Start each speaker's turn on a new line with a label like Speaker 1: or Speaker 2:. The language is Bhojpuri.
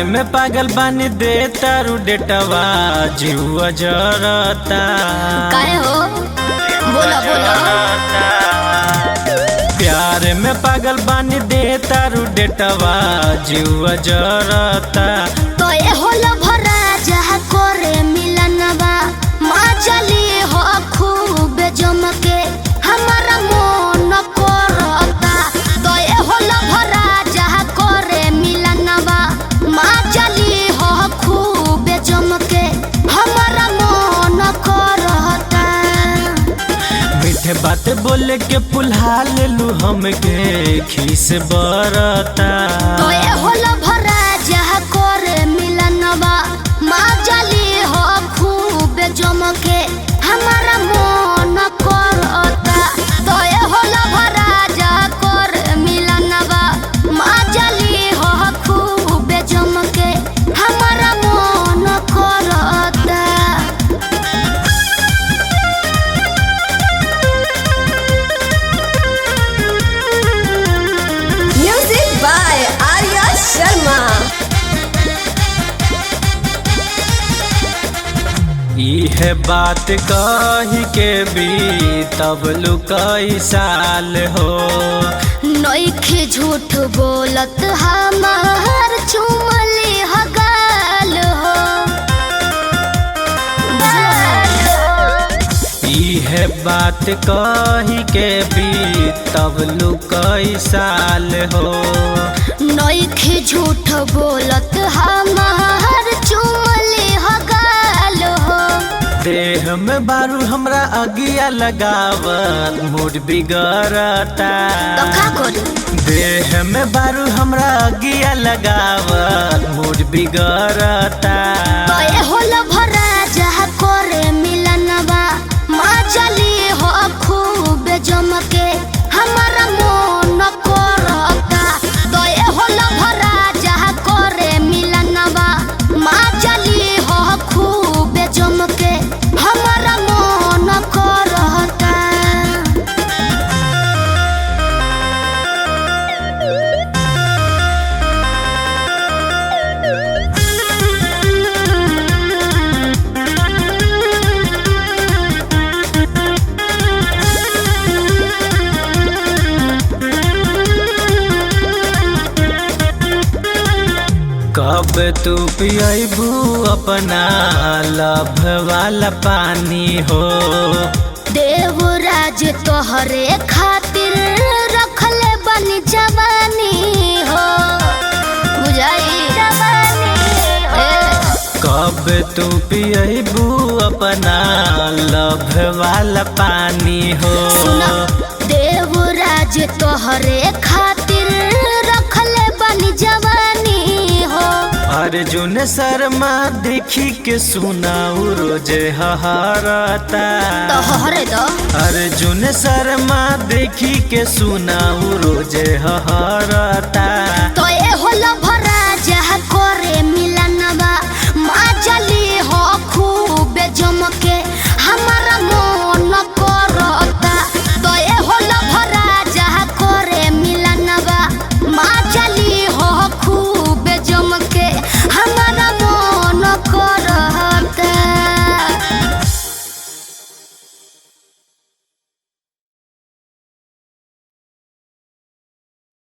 Speaker 1: में पागल बानी दे तारू डेटवा जीवा जरता।
Speaker 2: काहे हो बोला बोला।
Speaker 1: प्यार में पागल बानी दे तारू डेटवा जीवा जरता।
Speaker 2: तो ये होला भरा जहा करे मिलनवा माँ चली हो खूब जमके हमारा मन करता। तो ये होला भरा जहा करे मिलनवा माँ चली हो खूब जमके हमारा मन करता।
Speaker 1: मीठे बात बोले के पुल्हा ले लू हमके खीस बरता।
Speaker 2: तो ये होला भरा जहा करे मिलनवा माँ चली हो खूब जमके हमारा मन करता। तो ये होला भरा जहा करे मिलनवा माँ चली हो खूब जमके हमारा मन करता।
Speaker 3: Music by Arya Sharma.
Speaker 1: इहे बात कही के भी तब लुकई साल हो।
Speaker 2: नइखे झूठ बोलत हमार चुमली हगाल हो।
Speaker 1: इहे बात कही के भी तब लुकई साल हो।
Speaker 2: नइखे झूठ बोलत हमार चुमली हगाल हो।
Speaker 1: देह में बारू हमरा अगिया लगावत मूड बिगड़ता।
Speaker 2: तो का करू
Speaker 1: देह में बारू हमरा अगिया लगावत मूड बिगड़ता।
Speaker 2: तो ये होला भरा जहा करे मिलनवा माँ चली हो खूब जमके हमारा मन करता। तो ये होला भरा जहा करे मिलनवा माँ चली हो खूब जमके हमारा मन करता।
Speaker 1: कब तू पियबू अपना लभ वाला पानी हो।
Speaker 2: देवराज तोहरे खातिर रखले बनी जवानी हो। बुझाई
Speaker 1: कब तू पियबू अपना लभ वाला पानी हो।
Speaker 2: देवराज तोहरे खातिर रखले बनी जवानी हो।
Speaker 1: अर्जुन शर्मा देखी के सुनाऊ रोजे हहरता।
Speaker 2: तोहरे दो
Speaker 1: अर्जुन शर्मा देखी के सुनाऊ रोजे हहरता।